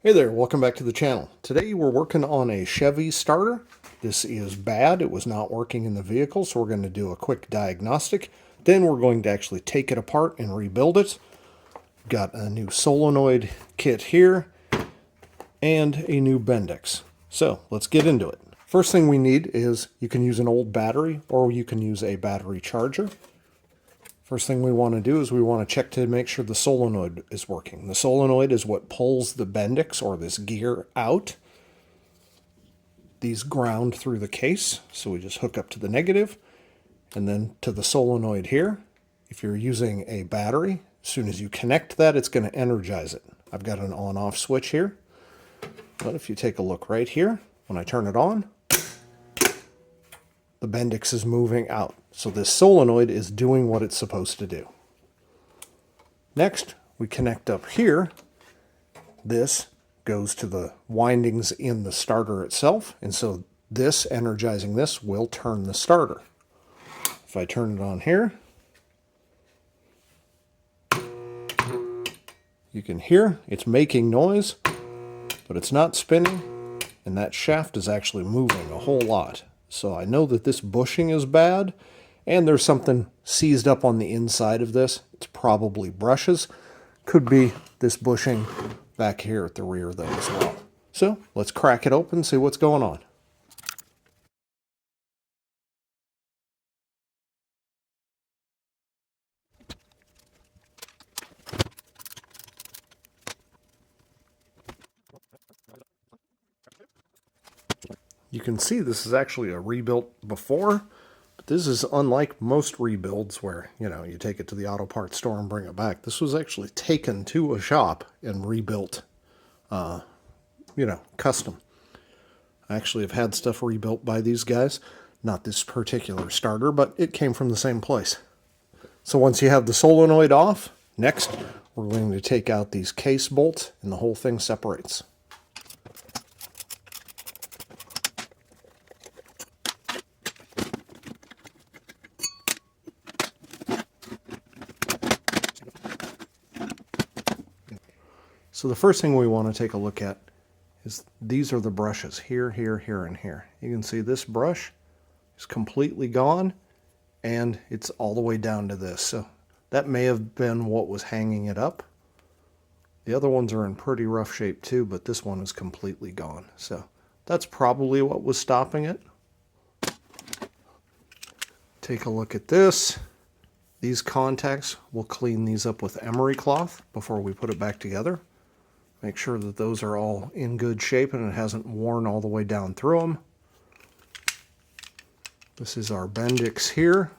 Hey there, welcome back to the channel. Today we're working on a Chevy starter. This is bad, it was not working in the vehicle, so we're going to do a quick diagnostic. Then we're going to actually take it apart and rebuild it. Got a new solenoid kit here and a new Bendix. So let's get into it. First thing we need is you can use an old battery or you can use a battery charger. First thing we want to do is we want to check to make sure the solenoid is working. The solenoid is what pulls the Bendix or this gear out. These ground through the case, so we just hook up to the negative and then to the solenoid here. If you're using a battery, as soon as you connect that, it's going to energize it. I've got an on-off switch here, but if you take a look right here, when I turn it on, the Bendix is moving out. So this solenoid is doing what it's supposed to do. Next, we connect up here. This goes to the windings in the starter itself. And so this, energizing this, will turn the starter. If I turn it on here, you can hear it's making noise, but it's not spinning. And that shaft is actually moving a whole lot. So I know that this bushing is bad, and there's something seized up on the inside of this. It's probably brushes. Could be this bushing back here at the rear though as well. So let's crack it open and see what's going on. You can see this is actually a rebuilt before, but this is unlike most rebuilds where, you take it to the auto parts store and bring it back. This was actually taken to a shop and rebuilt, custom. I actually have had stuff rebuilt by these guys. Not this particular starter, but it came from the same place. So once you have the solenoid off, next we're going to take out these case bolts and the whole thing separates. So the first thing we want to take a look at is these are the brushes here, here, here, and here. You can see this brush is completely gone and it's all the way down to this. So that may have been what was hanging it up. The other ones are in pretty rough shape too, but this one is completely gone. So that's probably what was stopping it. Take a look at this. These contacts, we'll clean these up with emery cloth before we put it back together. Make sure that those are all in good shape and it hasn't worn all the way down through them. This is our Bendix here.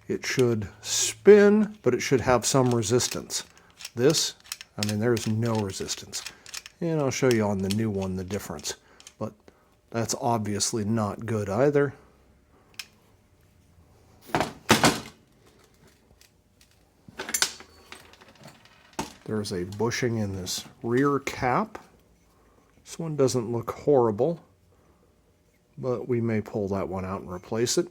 It should spin, but it should have some resistance. This, there's no resistance. And I'll show you on the new one the difference. But that's obviously not good either. There's a bushing in this rear cap. This one doesn't look horrible, but we may pull that one out and replace it.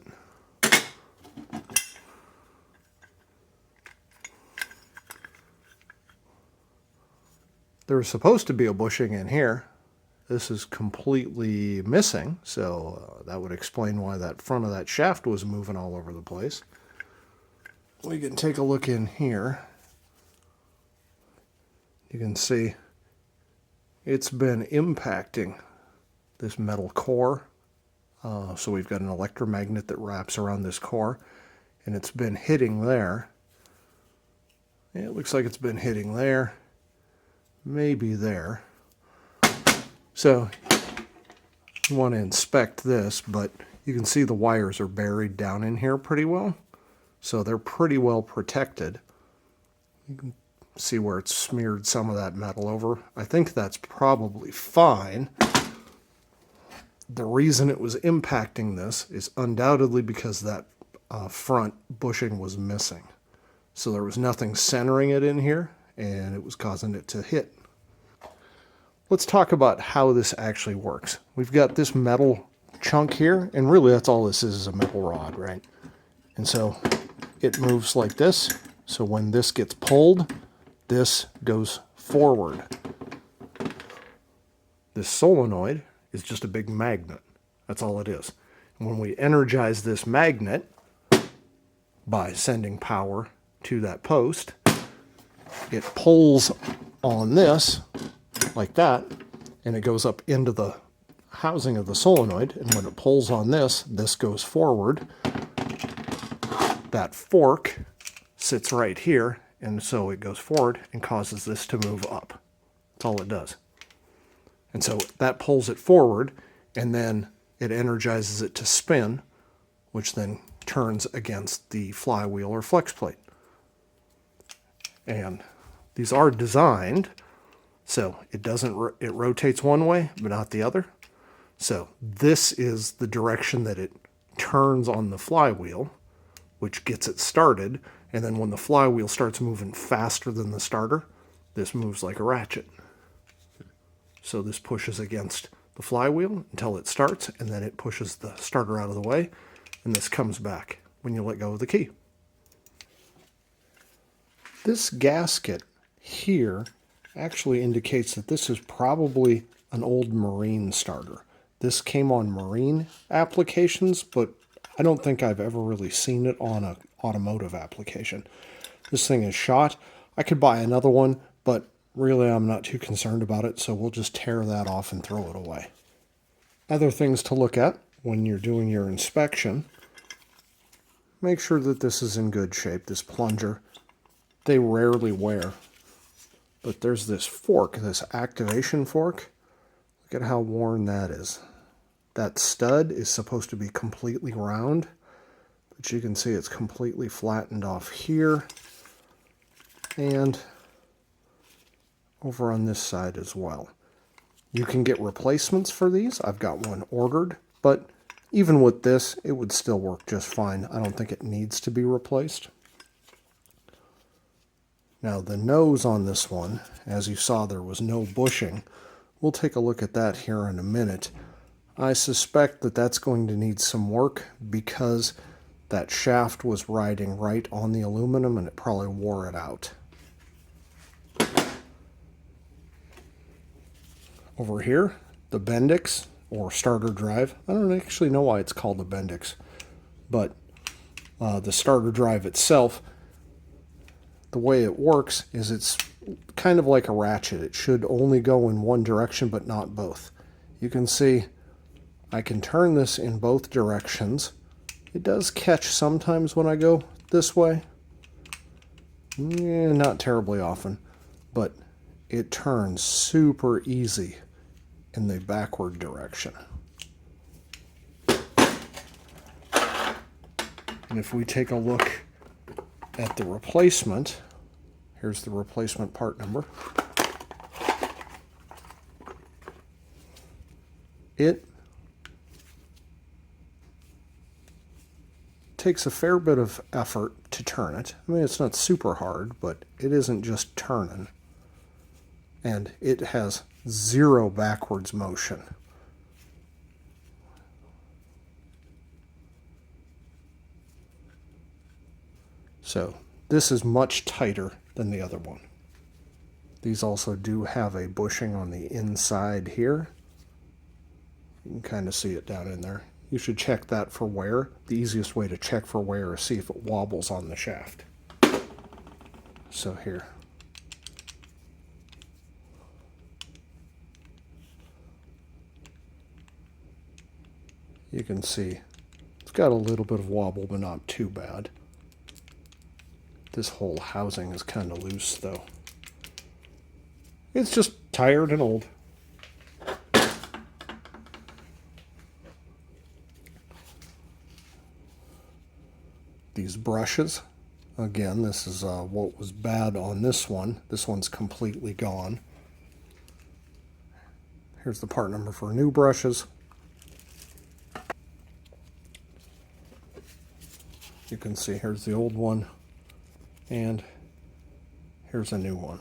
There's supposed to be a bushing in here. This is completely missing, so that would explain why that front of that shaft was moving all over the place. We can take a look in here. You can see it's been impacting this metal core. So we've got an electromagnet that wraps around this core, and it's been hitting there. It looks like it's been hitting there, maybe there. So you want to inspect this, but you can see the wires are buried down in here pretty well. So they're pretty well protected. You can see where it's smeared some of that metal over. I think that's probably fine. The reason it was impacting this is undoubtedly because that front bushing was missing. So there was nothing centering it in here, and it was causing it to hit. Let's talk about how this actually works. We've got this metal chunk here, and really that's all this is a metal rod, right? And so it moves like this. So when this gets pulled, this goes forward. This solenoid is just a big magnet. That's all it is. And when we energize this magnet by sending power to that post, it pulls on this like that, and it goes up into the housing of the solenoid. And when it pulls on this, this goes forward. That fork sits right here, and so it goes forward and causes this to move up. That's all it does. And so that pulls it forward, and then it energizes it to spin, which then turns against the flywheel or flex plate. And these are designed so it rotates one way, but not the other. So this is the direction that it turns on the flywheel, which gets it started. And then when the flywheel starts moving faster than the starter, this moves like a ratchet. So this pushes against the flywheel until it starts, and then it pushes the starter out of the way, and this comes back when you let go of the key. This gasket here actually indicates that this is probably an old marine starter. This came on marine applications, but I don't think I've ever really seen it on an automotive application. This thing is shot. I could buy another one, but really I'm not too concerned about it, so we'll just tear that off and throw it away. Other things to look at when you're doing your inspection: make sure that this is in good shape. This plunger, they rarely wear. But there's this fork, this activation fork. Look at how worn that is. That stud is supposed to be completely round, but you can see it's completely flattened off here and over on this side as well. You can get replacements for these. I've got one ordered, but even with this, it would still work just fine. I don't think it needs to be replaced. Now the nose on this one, as you saw, there was no bushing. We'll take a look at that here in a minute. I suspect that that's going to need some work because that shaft was riding right on the aluminum and it probably wore it out. Over here, the Bendix, or starter drive. I don't actually know why it's called the Bendix, but the starter drive itself, the way it works is it's kind of like a ratchet. It should only go in one direction, but not both. You can see I can turn this in both directions. It does catch sometimes when I go this way. Not terribly often, but it turns super easy in the backward direction. And if we take a look at the replacement, here's the replacement part number. It takes a fair bit of effort to turn it. I mean, it's not super hard, but it isn't just turning. And it has zero backwards motion. So this is much tighter than the other one. These also do have a bushing on the inside here. You can kind of see it down in there. You should check that for wear. The easiest way to check for wear is see if it wobbles on the shaft. So here. You can see it's got a little bit of wobble, but not too bad. This whole housing is kind of loose, though. It's just tired and old. These brushes, again, this is what was bad on this one. This one's completely gone. Here's the part number for new brushes. You can see here's the old one, and here's a new one.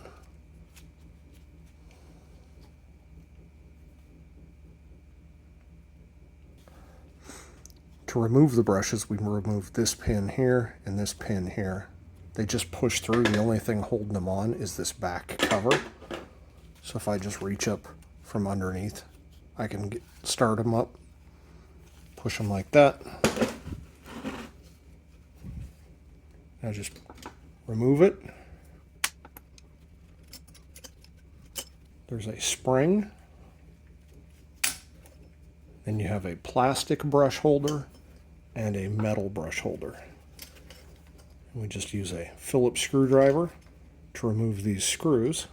To remove the brushes, we remove this pin here and this pin here. They just push through. The only thing holding them on is this back cover. So if I just reach up from underneath, I can start them up, push them like that. Now just remove it. There's a spring. Then you have a plastic brush holder and a metal brush holder. We just use a Phillips screwdriver to remove these screws.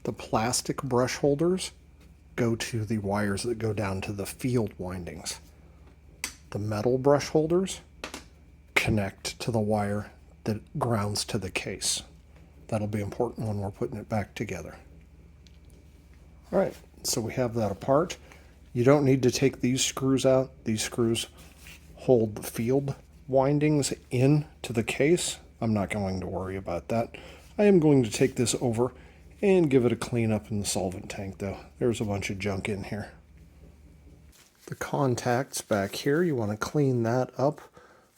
The plastic brush holders go to the wires that go down to the field windings. The metal brush holders connect to the wire that grounds to the case. That'll be important when we're putting it back together. All right, so we have that apart. You don't need to take these screws out. These screws hold the field windings into the case. I'm not going to worry about that. I am going to take this over and give it a clean up in the solvent tank though. There's a bunch of junk in here. The contacts back here, you want to clean that up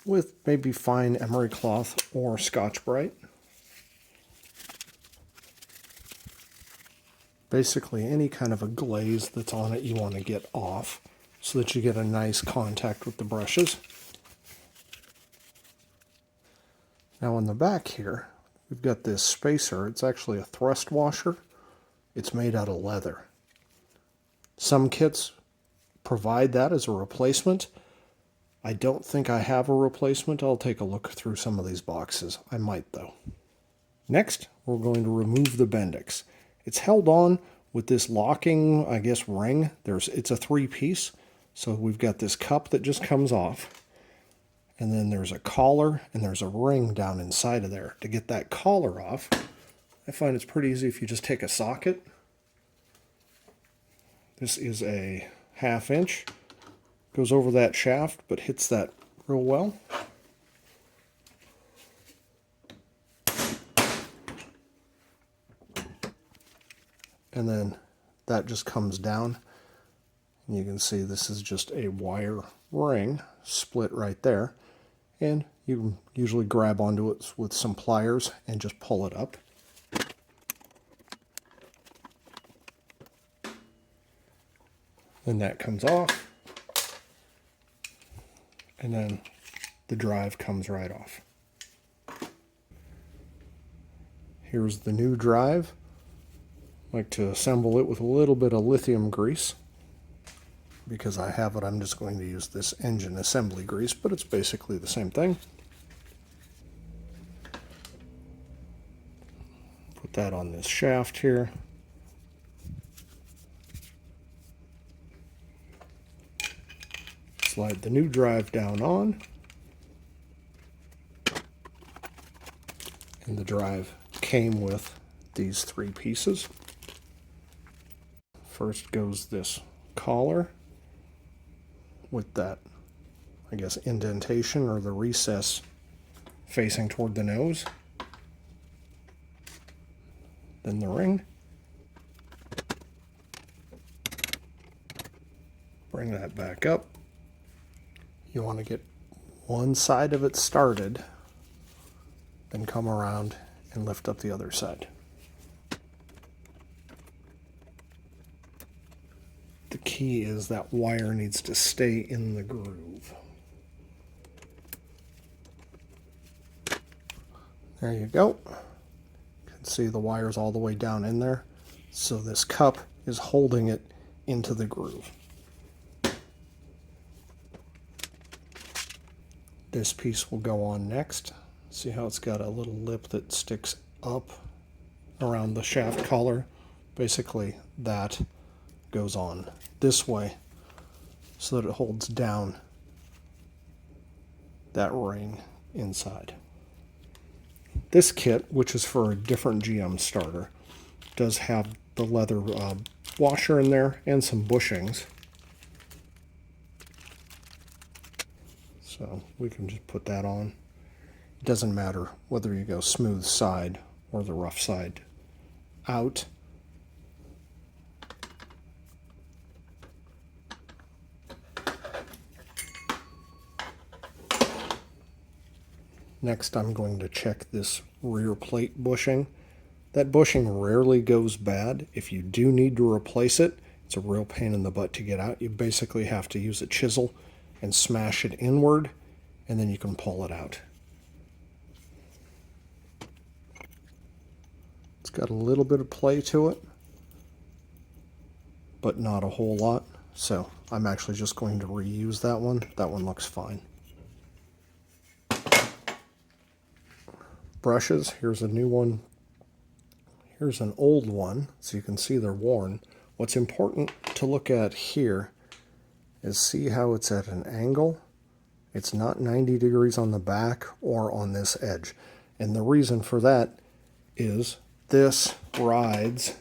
with maybe fine emery cloth or Scotch-Brite. Basically any kind of a glaze that's on it you want to get off so that you get a nice contact with the brushes. Now on the back here, we've got this spacer. It's actually a thrust washer. It's made out of leather. Some kits provide that as a replacement. I don't think I have a replacement. I'll take a look through some of these boxes. I might though. Next, we're going to remove the Bendix. It's held on with this locking, I guess, ring. It's a 3-piece. So we've got this cup that just comes off. And then there's a collar and there's a ring down inside of there. To get that collar off, I find it's pretty easy if you just take a socket. This is a 1/2 inch. Goes over that shaft, but hits that real well. And then that just comes down. And you can see this is just a wire ring split right there. And you can usually grab onto it with some pliers and just pull it up. Then that comes off. And then the drive comes right off. Here's the new drive. I like to assemble it with a little bit of lithium grease. Because I have it, I'm just going to use this engine assembly grease, but it's basically the same thing. Put that on this shaft here. Slide the new drive down on. And the drive came with these 3 pieces. First goes this collar with that, I guess, indentation or the recess facing toward the nose. Then the ring. Bring that back up. You want to get one side of it started, then come around and lift up the other side. The key is that wire needs to stay in the groove. There you go. You can see the wire's all the way down in there. So this cup is holding it into the groove. This piece will go on next. See how it's got a little lip that sticks up around the shaft collar? Basically, that goes on this way so that it holds down that ring inside. This kit, which is for a different GM starter, does have the leather washer in there and some bushings. So we can just put that on. It doesn't matter whether you go smooth side or the rough side out. Next, I'm going to check this rear plate bushing. That bushing rarely goes bad. If you do need to replace it, it's a real pain in the butt to get out. You basically have to use a chisel and smash it inward, and then you can pull it out. It's got a little bit of play to it, but not a whole lot. So I'm actually just going to reuse that one. That one looks fine. Brushes, here's a new one. Here's an old one, so you can see they're worn. What's important to look at here is see how it's at an angle. It's not 90 degrees on the back or on this edge. And the reason for that is this rides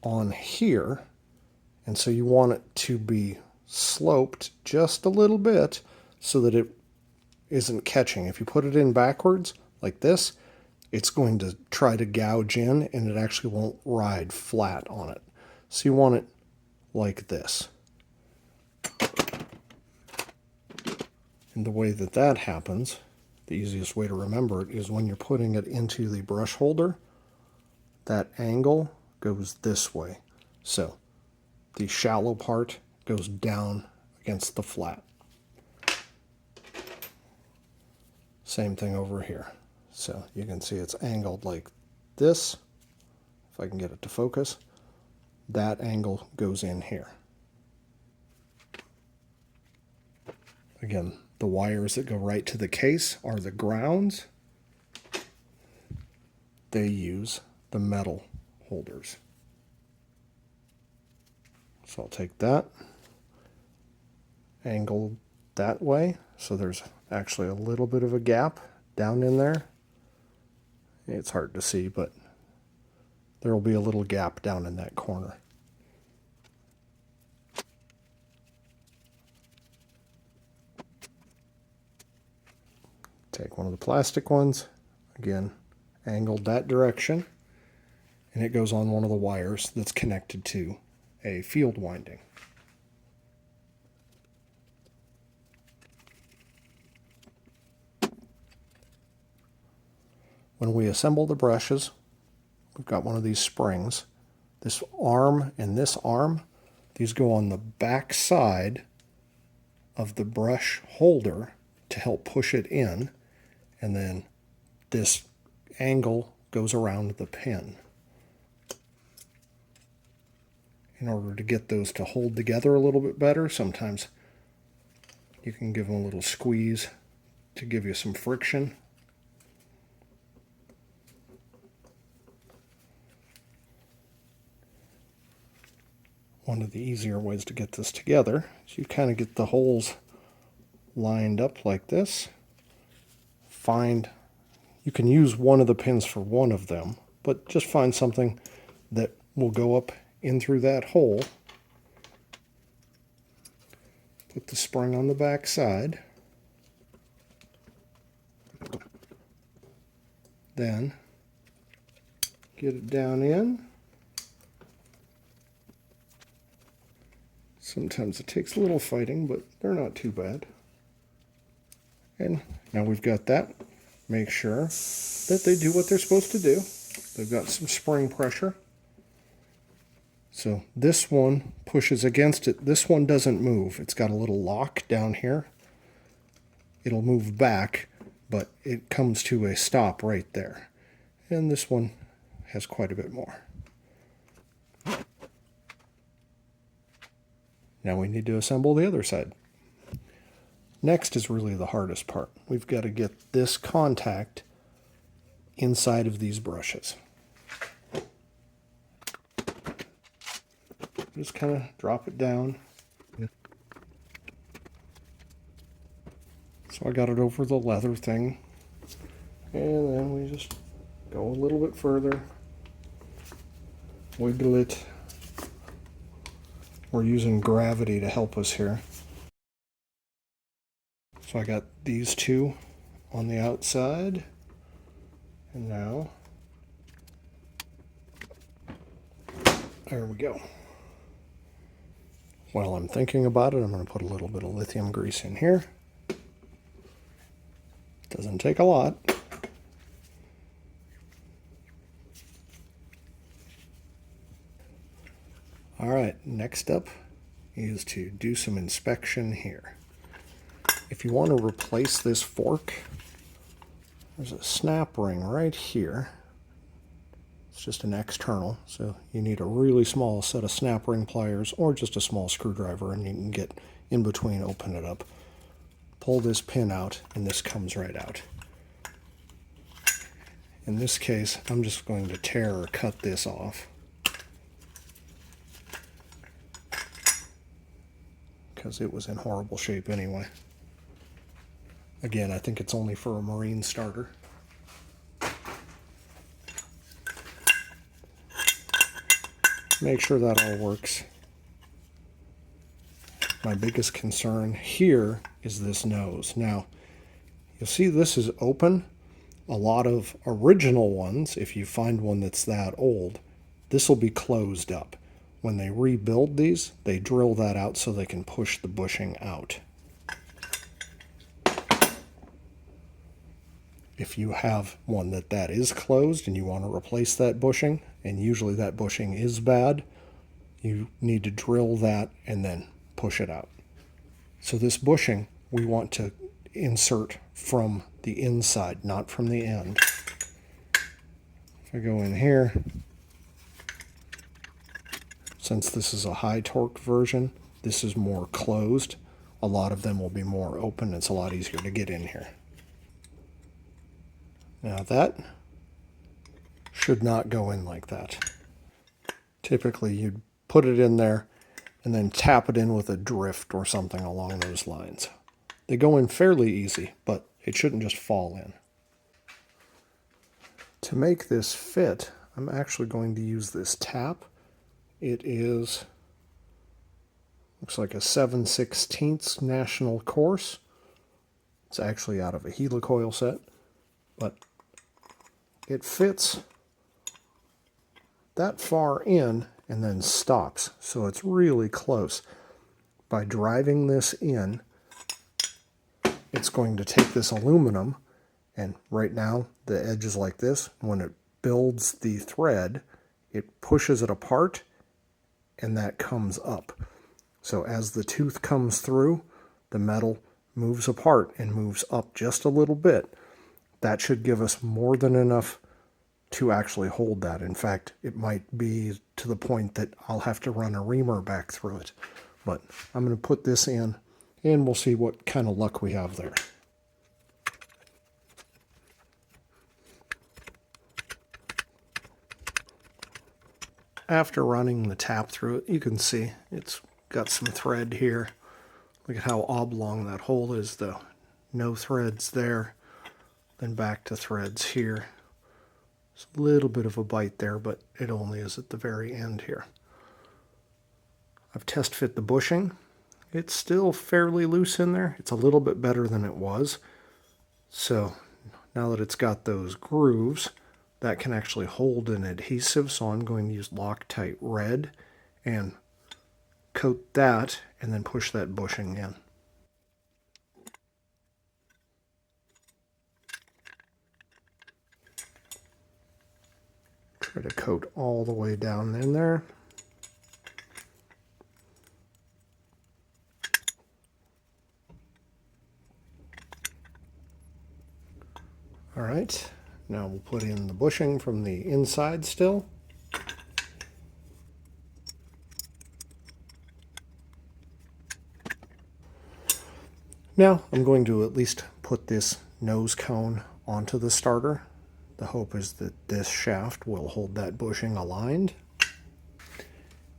on here, and so you want it to be sloped just a little bit so that it isn't catching. If you put it in backwards like this, it's going to try to gouge in and it actually won't ride flat on it. So you want it like this. And the way that that happens, the easiest way to remember it is when you're putting it into the brush holder, that angle goes this way. So the shallow part goes down against the flat. Same thing over here. So you can see it's angled like this. If I can get it to focus, that angle goes in here. Again, the wires that go right to the case are the grounds. They use the metal holders. So I'll take that, angle that way, so there's actually a little bit of a gap down in there. It's hard to see, but there will be a little gap down in that corner. Take one of the plastic ones, again, angled that direction, and it goes on one of the wires that's connected to a field winding. When we assemble the brushes, we've got one of these springs. This arm and this arm, these go on the back side of the brush holder to help push it in, and then this angle goes around the pin. In order to get those to hold together a little bit better, sometimes you can give them a little squeeze to give you some friction. One of the easier ways to get this together is you kind of get the holes lined up like this. You can use one of the pins for one of them, but just find something that will go up in through that hole. Put the spring on the back side. Then get it down in. Sometimes it takes a little fighting, but they're not too bad. And now we've got that. Make sure that they do what they're supposed to do. They've got some spring pressure. So this one pushes against it. This one doesn't move. It's got a little lock down here. It'll move back, but it comes to a stop right there. And this one has quite a bit more. Now we need to assemble the other side. Next is really the hardest part. We've got to get this contact inside of these brushes. Just kind of drop it down. So I got it over the leather thing. And then we just go a little bit further. Wiggle it. We're using gravity to help us here. So I got these two on the outside. And now, there we go. While I'm thinking about it, I'm going to put a little bit of lithium grease in here. Doesn't take a lot. All right, next up is to do some inspection here. If you want to replace this fork, there's a snap ring right here. It's just an external, so you need a really small set of snap ring pliers or just a small screwdriver, and you can get in between, open it up. Pull this pin out, and this comes right out. In this case, I'm just going to tear or cut this off, because it was in horrible shape anyway. Again, I think it's only for a marine starter. Make sure that all works. My biggest concern here is this nose. Now, you'll see this is open. A lot of original ones, if you find one that's that old, this will be closed up. When they rebuild these, they drill that out so they can push the bushing out. If you have one that is closed and you want to replace that bushing, and usually that bushing is bad, you need to drill that and then push it out. So this bushing we want to insert from the inside, not from the end. If I go in here, since this is a high torque version, this is more closed. A lot of them will be more open. It's a lot easier to get in here. Now that should not go in like that. Typically you'd put it in there and then tap it in with a drift or something along those lines. They go in fairly easy, but it shouldn't just fall in. To make this fit, I'm actually going to use this tap. It is, looks like a 7/16 national course. It's actually out of a helicoil set, but it fits that far in and then stops, so it's really close. By driving this in, it's going to take this aluminum, and right now the edge is like this. When it builds the thread, it pushes it apart and that comes up. So as the tooth comes through, the metal moves apart and moves up just a little bit. That should give us more than enough to actually hold that. In fact, it might be to the point that I'll have to run a reamer back through it. But I'm going to put this in and we'll see what kind of luck we have there. After running the tap through it, you can see it's got some thread here. Look at how oblong that hole is though. No threads there. Then back to threads here. There's a little bit of a bite there, but it only is at the very end here. I've test fit the bushing. It's still fairly loose in there. It's a little bit better than it was. So now that it's got those grooves, that can actually hold an adhesive. So I'm going to use Loctite Red and coat that and then push that bushing in. Try to coat all the way down in there. All right, now we'll put in the bushing from the inside still. Now I'm going to at least put this nose cone onto the starter. The hope is that this shaft will hold that bushing aligned.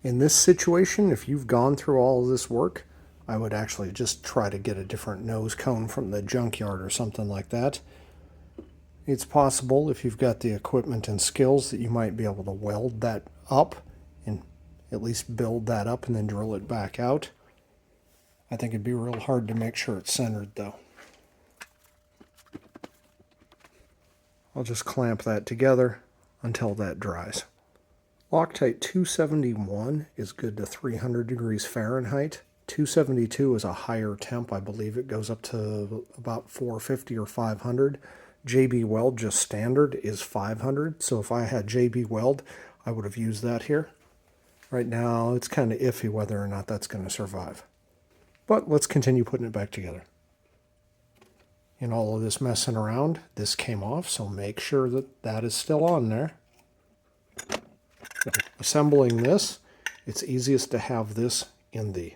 In this situation, if you've gone through all of this work, I would actually just try to get a different nose cone from the junkyard or something like that. It's possible, if you've got the equipment and skills, that you might be able to weld that up and at least build that up and then drill it back out. I think it'd be real hard to make sure it's centered though. I'll just clamp that together until that dries. Loctite 271 is good to 300 degrees Fahrenheit. 272 is a higher temp. I believe it goes up to about 450 or 500. JB Weld, just standard, is 500. So if I had JB Weld, I would have used that here. Right now, it's kind of iffy whether or not that's going to survive. But let's continue putting it back together. In all of this messing around, this came off, so make sure that that is still on there. Assembling this, it's easiest to have this in the,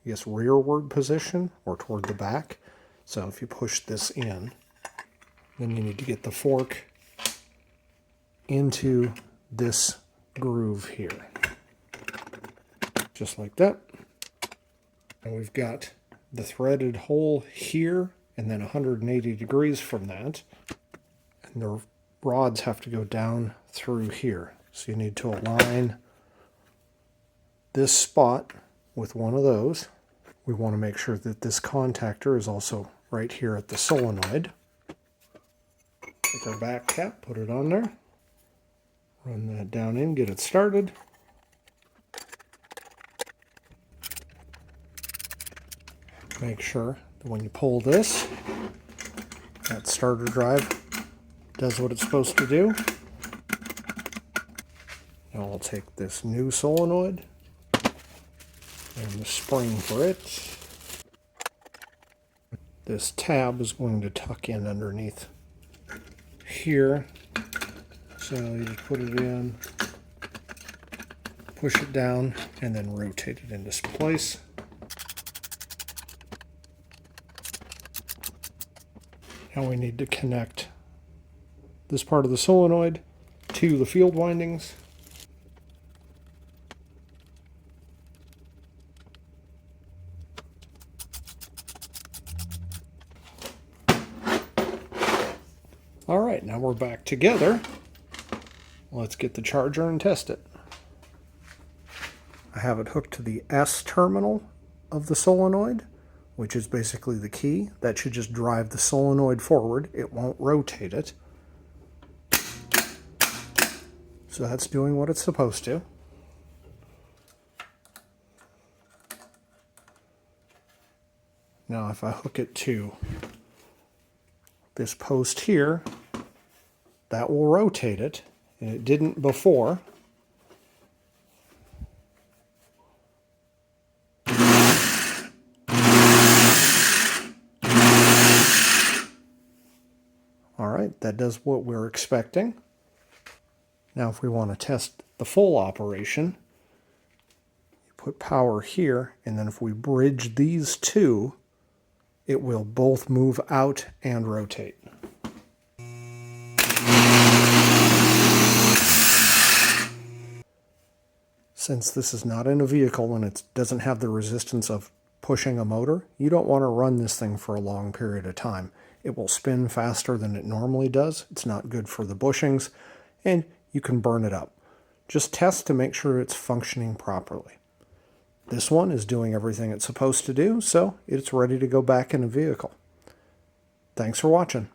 I guess, rearward position or toward the back. So if you push this in, then you need to get the fork into this groove here. Just like that. And we've got the threaded hole here, and then 180 degrees from that. And the rods have to go down through here. So you need to align this spot with one of those. We want to make sure that this contactor is also right here at the solenoid. Take our back cap, put it on there. Run that down in, get it started. Make sure that when you pull this, that starter drive does what it's supposed to do. Now I'll take this new solenoid and the spring for it. This tab is going to tuck in underneath here. So you just put it in, push it down, and then rotate it into place. Now we need to connect this part of the solenoid to the field windings. All right, now we're back together. Let's get the charger and test it. I have it hooked to the S terminal of the solenoid, which is basically the key. That should just drive the solenoid forward. It won't rotate it. So that's doing what it's supposed to. Now if I hook it to this post here, that will rotate it, and it didn't before. All right, that does what we're expecting. Now if we want to test the full operation, you put power here, and then if we bridge these two, it will both move out and rotate. Since this is not in a vehicle and it doesn't have the resistance of pushing a motor, you don't want to run this thing for a long period of time. It will spin faster than it normally does. It's not good for the bushings, and you can burn it up. Just test to make sure it's functioning properly. This one is doing everything it's supposed to do, so it's ready to go back in a vehicle. Thanks for watching.